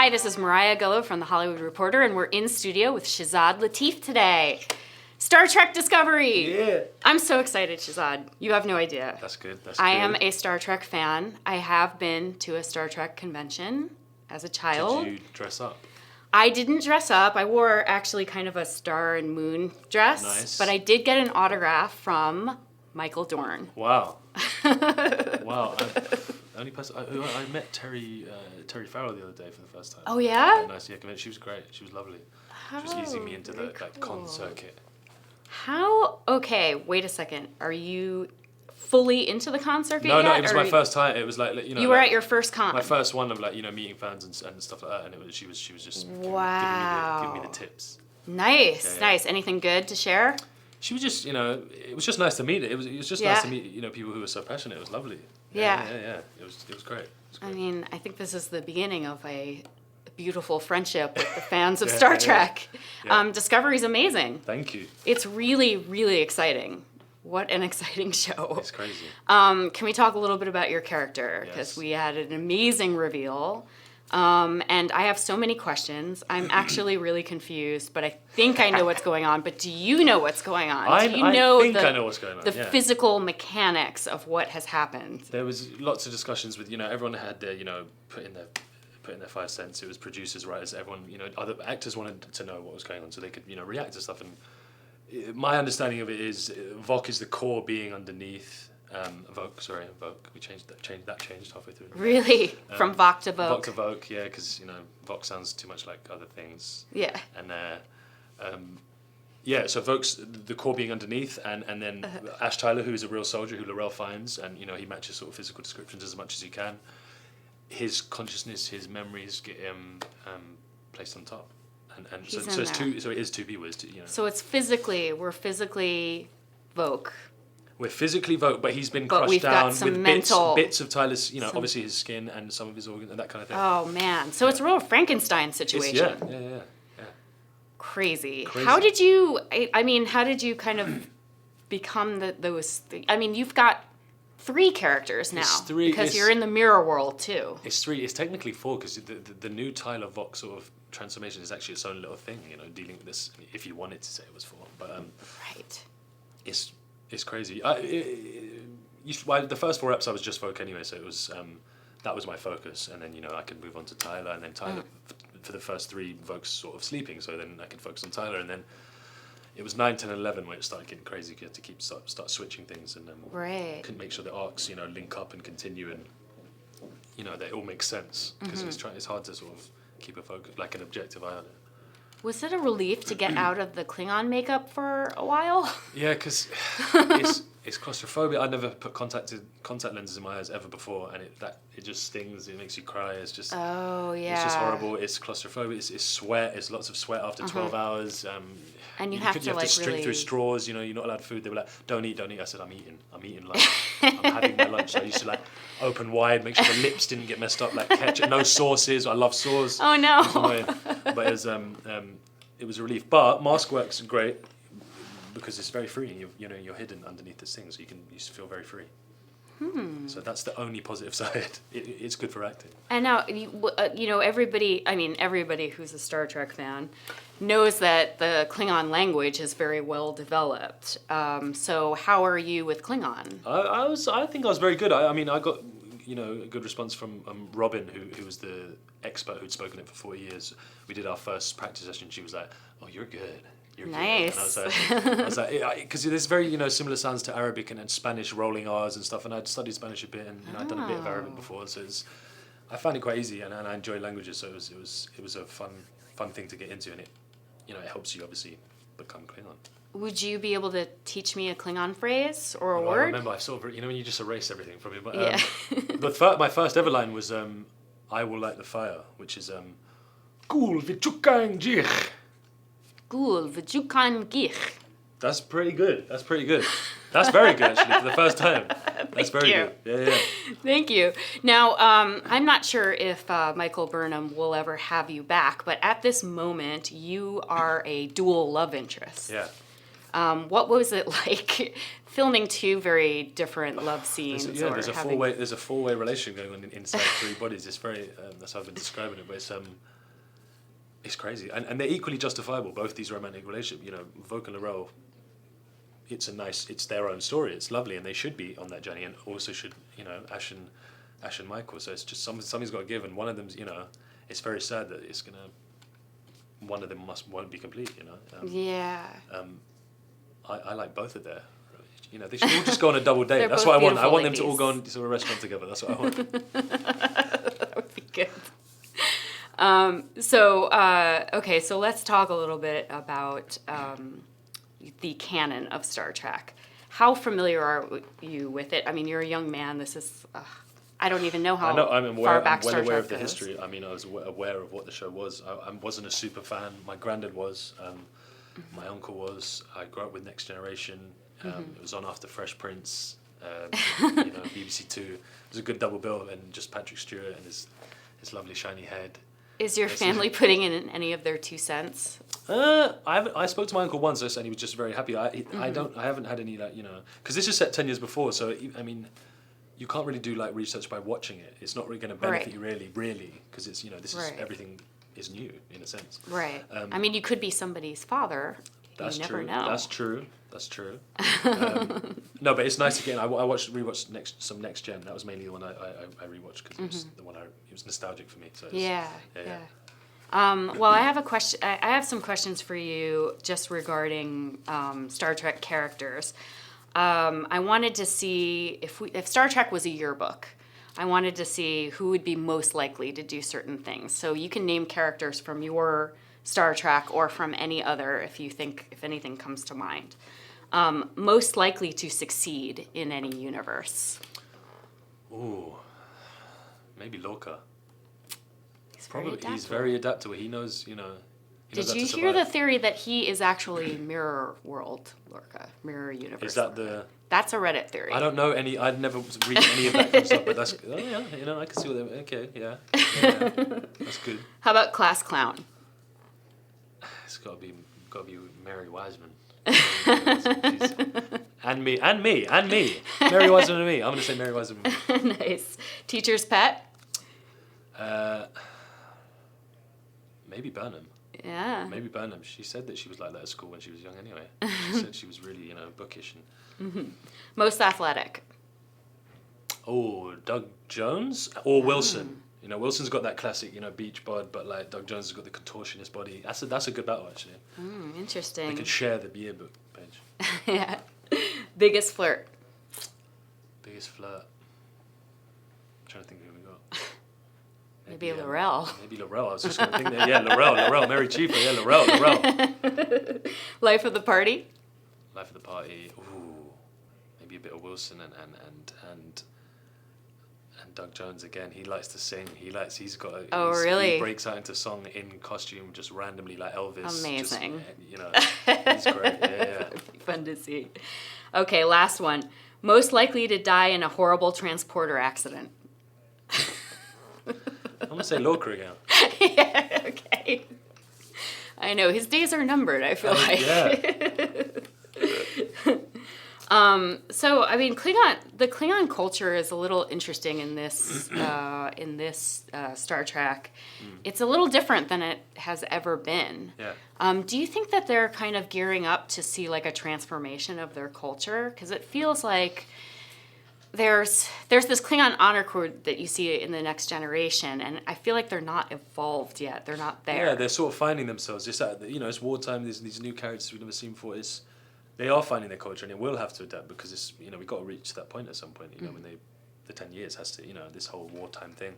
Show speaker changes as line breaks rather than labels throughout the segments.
Hi, this is Mariah Gullo from The Hollywood Reporter, and we're in studio with Shazad Latif today. Star Trek Discovery!
Yeah.
I'm so excited, Shazad. You have no idea.
That's good.
I am a Star Trek fan. I have been to a Star Trek convention as a child.
Did you dress up?
I didn't dress up. I wore actually kind of a star and moon dress.
Nice.
But I did get an autograph from Michael Dorn.
Wow. Wow. The only person I met Terry Farrell the other day for the first time.
Oh, yeah?
Nice. Yeah, she was great. She was lovely. She was easing me into that con circuit.
Okay, wait a second. Are you fully into the con circuit
No,
yet?
it was my first time. It was
You were at your first con.
My first one of meeting fans and stuff like that, and she was just giving me the tips.
Nice,
Yeah.
nice. Anything good to share?
She was just, it was just nice to meet it. It was just nice to meet, people who were so passionate. It was lovely.
Yeah.
It was great.
I mean, I think this is the beginning of a beautiful friendship with the fans of Star Trek.
Yeah.
Discovery's amazing.
Thank you.
It's really, really exciting. What an exciting show.
It's crazy.
Can we talk a little bit about your character? Because
Yes.
we had an amazing reveal. And I have so many questions. I'm actually really confused, but I think I know what's going on. But do you know what's going on?
I
Do you know
think I know what's going on.
The physical mechanics of what has happened?
There was lots of discussions with, everyone had their, put in their 5 cents. It was producers, writers, everyone, other actors wanted to know what was going on so they could, react to stuff. And my understanding of it is Voq is the core being underneath. Voq. We changed halfway through.
Really? From Voq to Voq?
Voq to Voq, yeah, because, Voq sounds too much like other things.
Yeah.
And, so Voq's the core being underneath, and then Ash Tyler, who is a real soldier, who Laurel finds, and, he matches sort of physical descriptions as much as he can. His consciousness, his memories get him placed on top. And so it's two. So it is two people.
So we're physically Voq.
We're physically Voq, but he's been crushed down with bits of Tyler's, obviously his skin and some of his organs and that kind of thing.
Oh man! So it's a real Frankenstein situation.
Yeah.
Crazy. How did you? I mean, how did you kind of become those? I mean, you've got 3 characters now because you're in the mirror world too.
It's 3. It's technically 4 because the new Tyler Voq sort of transformation is actually its own little thing. Dealing with this. If you wanted to say it was 4, but
right.
It's crazy. The first 4 eps I was just Voq anyway, so it was that was my focus, and then I could move on to Tyler, and then Tyler for the first 3 Voq's sort of sleeping, so then I could focus on Tyler, and then it was 9, 10, and 11 where it started getting crazy. You had to start switching things, and couldn't make sure the arcs link up and continue, and they all make sense because it's hard to sort of keep a focus like an objective eye on it.
Was it a relief to get out of the Klingon makeup for a while?
Yeah, because it's claustrophobic. I never put contact lenses in my eyes ever before, and it just stings. It makes you cry. It's just It's just horrible. It's claustrophobic. It's sweat. It's lots of sweat after 12 hours.
And you have to
drink
really
through straws. You're not allowed food. They were like, don't eat. I said, I'm eating lunch. I'm having my lunch. So I used to open wide, make sure the lips didn't get messed up, like ketchup. No sauces. I love sauce.
Oh no.
But it was a relief. But mask works great because it's very free. You're hidden underneath this thing, so you feel very free. So that's the only positive side. It's good for acting.
And now, everybody who's a Star Trek fan knows that the Klingon language is very well developed. So how are you with Klingon?
I think I was very good. I got a good response from Robin, who was the expert who'd spoken it for 40 years. We did our first practice session. She was like, "Oh, you're good. You're
nice."
Good." And I was like, because there's very similar sounds to Arabic and Spanish, rolling R's and stuff. And I'd studied Spanish a bit, and I'd done a bit of Arabic before, so I found it quite easy, and I enjoy languages. So it was a fun thing to get into, and it helps you obviously become Klingon.
Would you be able to teach me a Klingon phrase or a word?
I remember I sort of, when you just erase everything from it. But my first ever line was, "I will light the fire," which is, "Gul v'chukan jich."
Gul v'chukan gich.
That's pretty good. That's very good actually for the first time. That's very good. Yeah.
Thank you. Now, I'm not sure if Michael Burnham will ever have you back, but at this moment, you are a dual love interest.
Yeah.
What was it like filming two very different love scenes?
There's a four-way relationship going on inside three bodies. It's very that's how I've been describing it, but it's crazy, and they're equally justifiable. Both these romantic relationships, Voq and Laurel. It's their own story. It's lovely, and they should be on that journey, and also should Ash and Michael. So it's just something's got to give, and one of them's it's very sad that one of them won't be complete. I like both of their. They should all just go on a double date. That's what I want. I want them to all go on to a restaurant together. That's what I want.
That would be good. So let's talk a little bit about the canon of Star Trek. How familiar are you with it? I mean, you're a young man. This is, I don't even know how far back Star Trek goes. I'm well aware of the history. I mean, I was aware of what the show was. I wasn't a super fan. My granddad was. My uncle was. I grew up with Next Generation. It was on after Fresh Prince, BBC Two. It was a good double bill, and just Patrick Stewart and his lovely shiny head. Is your family putting in any of their 2 cents? I spoke to my uncle once, and he was just very happy. I haven't had any because this is set 10 years before, so I mean, you can't really do research by watching it. It's not really going to benefit you really, because it's this is everything is new in a sense. Right. I mean, you could be somebody's father. You never know. That's true. No, but it's nice again. I rewatched some Next Gen. That was mainly the one I rewatched because it was the one it was nostalgic for me. So yeah. Well, I have a question. I have some questions for you just regarding Star Trek characters. I wanted to see if Star Trek was a yearbook. I wanted to see who would be most likely to do certain things. So you can name characters from your Star Trek or from any other if anything comes to mind. Most likely to succeed in any universe. Ooh, maybe Lorca. He's very adaptable. He knows, Did you hear the theory that he is actually Mirror World Lorca, Mirror Universe? Is that Lorca? That's a Reddit theory. I don't know any. I'd never read any of that kind of stuff, but that's I can see what they. Okay, yeah, that's good. How about Class Clown? It's got to be Mary Wiseman. and me. Mary Wiseman and me. I'm gonna say Mary Wiseman. Nice. Teacher's pet. Maybe Burnham. Yeah. Maybe Burnham. She said that she was like that at school when she was young anyway. She said she was really, bookish. And... Most athletic. Oh, Doug Jones or Wilson. Wilson's got that classic, beach bod, but Doug Jones has got the contortionist body. That's a good battle, actually. Interesting. They can share the yearbook page. Yeah. Biggest flirt. Biggest flirt. I'm trying to think who we got. Maybe Laurel. Maybe Laurel. I was just going to think that. Yeah, Laurel. Mary Chiefler. Yeah, Laurel. Life of the party. Life of the party. Ooh, maybe a bit of Wilson and Doug Jones again. He likes to sing. He's got. Really? He breaks out into song in costume, just randomly like Elvis. Amazing. He's great. Yeah. That'd be fun to see. Okay, last one. Most likely to die in a horrible transporter accident. I'm going to say Lorca again. Yeah, okay. I know, his days are numbered, I feel like. Yeah. So, I mean, the Klingon culture is a little interesting in this Star Trek. It's a little different than it has ever been. Yeah. Do you think that they're kind of gearing up to see a transformation of their culture? Because it feels like there's this Klingon honor code that you see in the Next Generation, and I feel like they're not evolved yet. They're not there. Yeah, they're sort of finding themselves. It's wartime. There's these new characters we've never seen before. They are finding their culture, and it will have to adapt because we've got to reach that point at some point. When the 10 years has to, this whole wartime thing.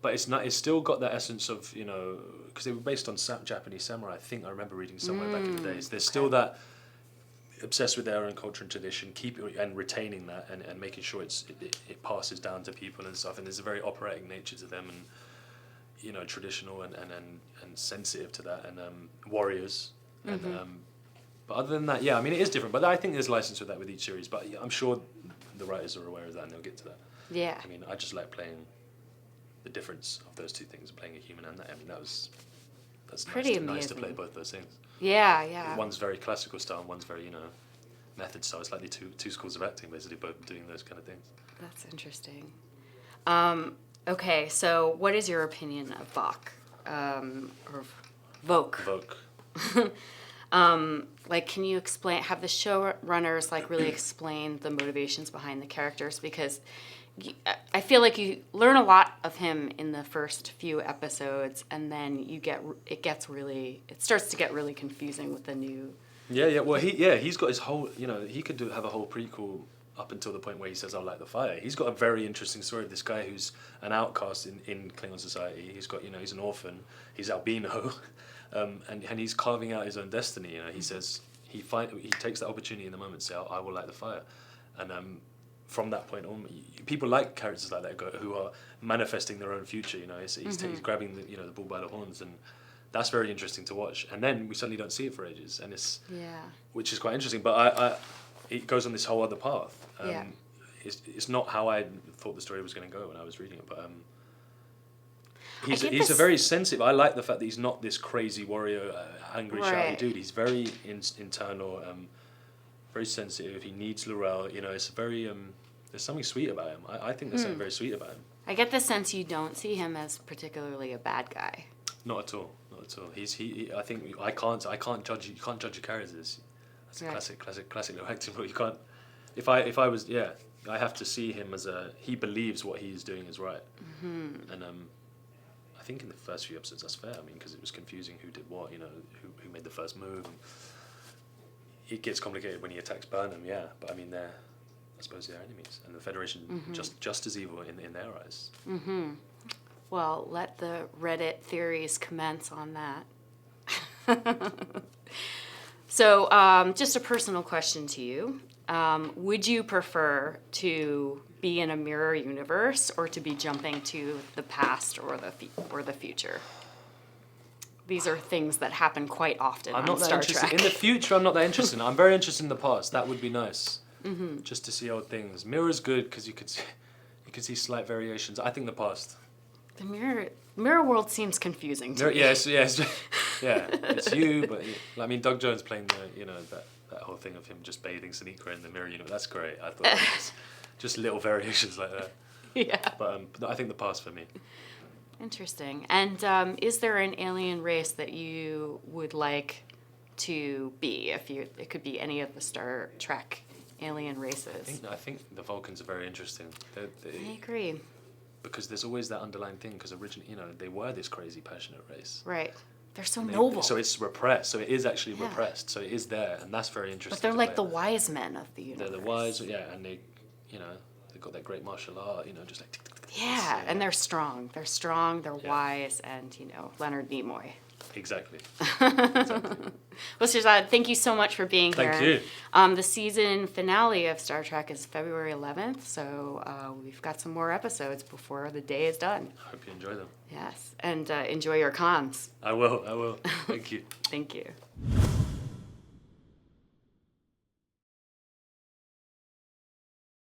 But it's still got that essence of because they were based on Japanese samurai. I think I remember reading somewhere back in the days. There's still that. Obsessed with their own culture and tradition, and retaining that, and making sure it passes down to people and stuff. And there's a very operatic nature to them, and traditional and sensitive to that, and warriors. And but other than that, it is different. But I think there's license with that with each series. But I'm sure the writers are aware of that, and they'll get to that. Yeah. I mean, I just like playing the difference of those two things, playing a human and that. I mean, that's pretty amazing. Nice to play both those things. Yeah, yeah.
One's very classical style, and one's very, method style. It's like the two schools of acting, basically, both doing those kind of things.
That's interesting. Okay, so what is your opinion of Voq? Or Voq?
Voq.
Like, can you have the showrunners like really explain the motivations behind the characters? Because I feel like you learn a lot of him in the first few episodes, and then it starts to get really confusing with the new.
Yeah. Well, he's got his whole. He could have a whole prequel up until the point where he says, "I like the fire." He's got a very interesting story of this guy who's an outcast in Klingon society. He's got, he's an orphan. He's albino, and he's carving out his own destiny. He says he takes that opportunity in the moment to say, "I will light the fire," and from that point on, people like characters like that who are manifesting their own future. He's grabbing the bull by the horns, and that's very interesting to watch. And then we suddenly don't see it for ages, and which is quite interesting. But it goes on this whole other path. It's not how I thought the story was going to go when I was reading it, but he's a very sensitive. I like the fact that he's not this crazy warrior, angry, shouty dude. He's very internal, very sensitive. He needs Laurel. It's very there's something sweet about him. I think there's something very sweet about him.
I get the sense you don't see him as particularly a bad guy.
Not at all. Not at all. I think I can't judge. You can't judge your characters. That's a classic little acting rule. You can't. If I was, I have to see him as he believes what he's doing is right. Mm-hmm. And I think in the first few episodes that's fair. I mean, because it was confusing who did what. Who made the first move. And it gets complicated when he attacks Burnham. Yeah, but I mean I suppose they're enemies, and the Federation just as evil in their eyes. Mm-hmm.
Well, let the Reddit theories commence on that. So, just a personal question to you. Would you prefer to be in a mirror universe or to be jumping to the past or the future? These are things that happen quite often on Star Trek.
In the future, I'm not that interested. I'm very interested in the past. That would be nice. Mm-hmm. Just to see old things. Mirror's good because you could see slight variations. I think the past.
The mirror world seems confusing to me.
Yes, it's you, but I mean, Doug Jones playing that whole thing of him just bathing Sonequa in the mirror universe. That's great. I thought it was just little variations like that.
Yeah.
But I think the past for me.
Interesting. And is there an alien race that you would like to be? It could be any of the Star Trek alien races.
I think the Vulcans are very interesting.
I agree.
Because there's always that underlying thing. Because originally, they were this crazy, passionate race.
Right. They're so noble.
So it's repressed. So it is actually repressed. So it is there, and that's very interesting.
But they're like the wise men of the universe.
They're the wise, and they've got that great martial art. Just like.
Yeah, and they're strong. They're strong. They're wise, and Leonard Nimoy.
Exactly.
Well, Shazad, thank you so much for being here.
Thank you.
The season finale of Star Trek is February 11th, so we've got some more episodes before the day is done.
I hope you enjoy them.
Yes, and enjoy your cons.
I will. Thank you.
Thank you.